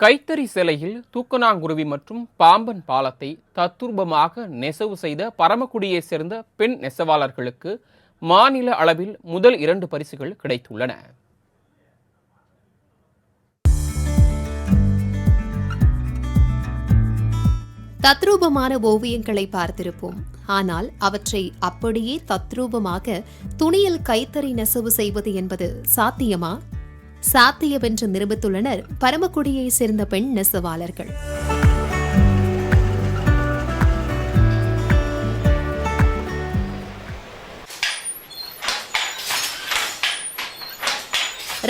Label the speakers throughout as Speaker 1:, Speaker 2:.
Speaker 1: கைத்தறி சேலையில் தூக்கணாங்குருவி மற்றும் பாம்பன் பாலத்தை தத்துரூபமாக நெசவு செய்த பரமக்குடியைச் சேர்ந்த பெண் நெசவாளர்களுக்கு மாநில அளவில் முதல் 2 பரிசுகள் கிடைத்துள்ளன.
Speaker 2: தத்ரூபமான ஓவியங்களை பார்த்திருப்போம். ஆனால் அவற்றை அப்படியே தத்ரூபமாக துணியில் கைத்தறி நெசவு செய்வது என்பது சாத்தியமா? சாத்தியவென்று நிரூபித்துள்ளனர் பரமக்குடியை சேர்ந்த பெண் நெசவாளர்கள்.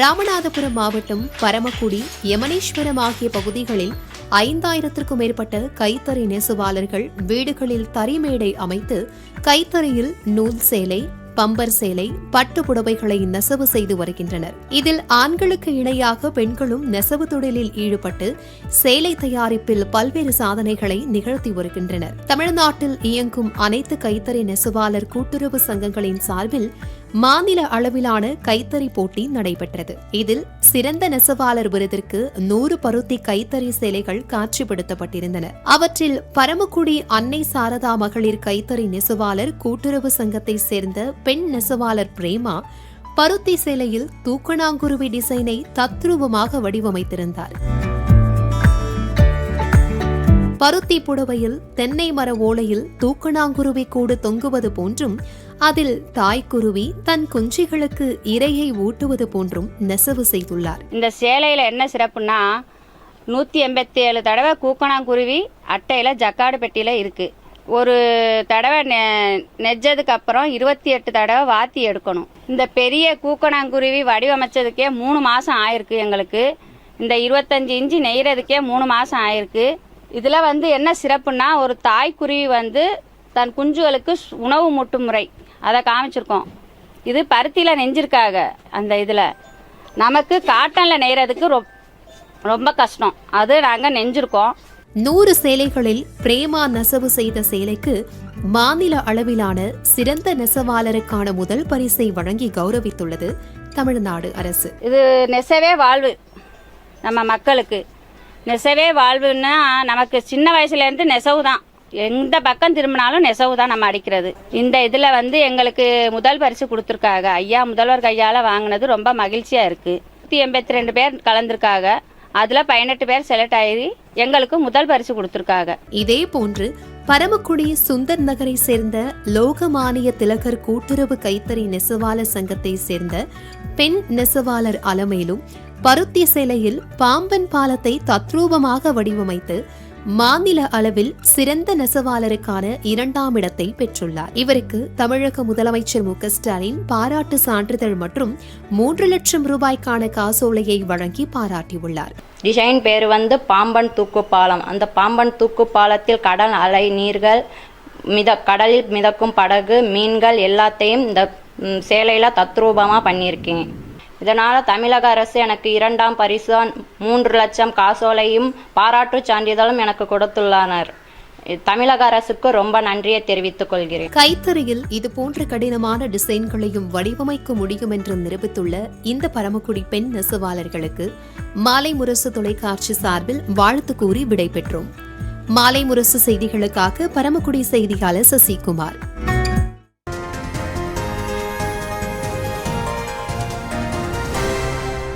Speaker 2: ராமநாதபுரம் மாவட்டம் பரமக்குடி, யமனேஸ்வரம் ஆகிய பகுதிகளில் 5000க்கும் மேற்பட்ட கைத்தறி நெசவாளர்கள் வீடுகளில் தறிமேடை அமைத்து கைத்தறியில் நூல் சேலை, பம்பர் சேலை, பட்டு புடவைகளை நெசவு செய்து வருகின்றனர். இதில் ஆண்களுக்கு இணையாக பெண்களும் நெசவு தொழிலில் ஈடுபட்டு சேலை தயாரிப்பில் பல்வேறு சாதனைகளை நிகழ்த்தி வருகின்றனர். தமிழ்நாட்டில் இயங்கும் அனைத்து கைத்தறி நெசவாளர் கூட்டுறவு சங்கங்களின் சார்பில் மாநில அளவிலான கைத்தறி போட்டி நடைபெற்றது. இதில் சிறந்த நெசவாளர் விருதிற்கு 100 பருத்தி கைத்தறி சேலைகள் காட்சிப்படுத்தப்பட்டிருந்தன. அவற்றில் பரமக்குடி அன்னை சாரதா மகளிர் கைத்தறி நெசவாளர் கூட்டுறவு சங்கத்தை சேர்ந்த பெண் நெசவாளர் பிரேமா பருத்தி சேலையில் தூக்கணாங்குருவி டிசைனை தத்ரூபமாக வடிவமைத்திருந்தார். பருத்தி புடவையில் தென்னை மர ஓலையில் தூக்கணாங்குருவி கூடு தொங்குவது போன்றும் அதில் தாய்க்குருவி தன் குஞ்சிகளுக்கு இரையை ஊட்டுவது போன்றும் நெசவு செய்துள்ளார்.
Speaker 3: இந்த சேலையில் என்ன சிறப்புனா 187 தடவை கூக்கணாங்குருவி அட்டையில் ஜக்காடு பெட்டியில் இருக்குது. ஒரு தடவை நெஞ்சதுக்கு அப்புறம் 28 தடவை வாத்தி எடுக்கணும். இந்த பெரிய கூக்கணாங்குருவி வடிவமைச்சதுக்கே 3 மாதம் ஆயிருக்கு. எங்களுக்கு இந்த 25 இன்ச்சு நெய்கிறதுக்கே 3 மாதம் ஆயிருக்கு. இதில் என்ன சிறப்புனா, ஒரு தாய்க்குருவி தன் குஞ்சுகளுக்கு உணவு மூட்டும் முறை அதை காமிச்சிருக்கோம். இது பருத்தியில் நெஞ்சிருக்காங்க. அந்த இதில் நமக்கு காட்டனில் நெய்கிறதுக்கு ரொம்ப கஷ்டம். அது நாங்கள் நெஞ்சிருக்கோம்.
Speaker 2: 100 சேலைகளில் பிரேமா நெசவு செய்த சேலைக்கு மாநில அளவிலான சிறந்த நெசவாளருக்கான முதல் பரிசை வழங்கி கௌரவித்துள்ளது தமிழ்நாடு அரசு.
Speaker 3: இது நெசவே வாழ்வு. நம்ம மக்களுக்கு நெசவே வாழ்வுன்னா நமக்கு சின்ன வயசுலேருந்து நெசவு தான். எந்த பக்கம் திரும்பினாலும் நெசவு தான் நம்ம அடிக்கிறது. இந்த இதில் எங்களுக்கு முதல் பரிசு கொடுத்துருக்காங்க. ஐயா முதல்வர் கையால் வாங்கினது ரொம்ப மகிழ்ச்சியாக இருக்குது. 182 பேர் கலந்துருக்காங்க. அதில் 18 பேர் செலக்ட் ஆகி எங்களுக்கு முதல் பரிசு கொடுத்துருக்காங்க.
Speaker 2: இதே போன்று பரமக்குடி சுந்தர் நகரை சேர்ந்த லோகமானிய திலகர் கூட்டுறவு கைத்தறி நெசவாளர் சங்கத்தை சேர்ந்த பெண் நெசவாளர் அலமேலும் பருத்தி சேலையில் பாம்பன் பாலத்தை தத்ரூபமாக வடிவமைத்து மாநில அளவில் சிறந்த நெசவாளருக்கான 2ஆம் இடத்தை பெற்றுள்ளார். இவருக்கு தமிழக முதலமைச்சர் மு.க. ஸ்டாலின் பாராட்டு சான்றிதழ் மற்றும் 3 லட்சம் ரூபாய்க்கான காசோலையை வழங்கி பாராட்டியுள்ளார்.
Speaker 4: டிசைன் பேர் பாம்பன் தூக்கு பாலம். அந்த பாம்பன் தூக்கு பாலத்தில் கடல் அலை நீர்கள் கடலில் மிதக்கும் படகு மீன்கள் எல்லாத்தையும் இந்த சேலையில தத்ரூபமாக பண்ணியிருக்கேன். இதனால் தமிழக அரசு எனக்கு 2ஆம் பரிசு 3 லட்சம் காசோலையும் பாராட்டு சான்றிதழும் எனக்கு கொடுத்துள்ளனர். தமிழக அரசுக்கு ரொம்ப நன்றியை தெரிவித்துக் கொள்கிறேன்.
Speaker 2: கைத்தறியில் இதுபோன்ற கடினமான டிசைன்களையும் வடிவமைக்க முடியும் என்று நிரூபித்துள்ள இந்த பரமக்குடி பெண் நெசவாளர்களுக்கு மாலை முரசு தொலைக்காட்சி சார்பில் வாழ்த்து கூறி விடைபெற்றோம். மாலை முரசு செய்திகளுக்காக பரமக்குடி செய்தியாளர் சசிகுமார்.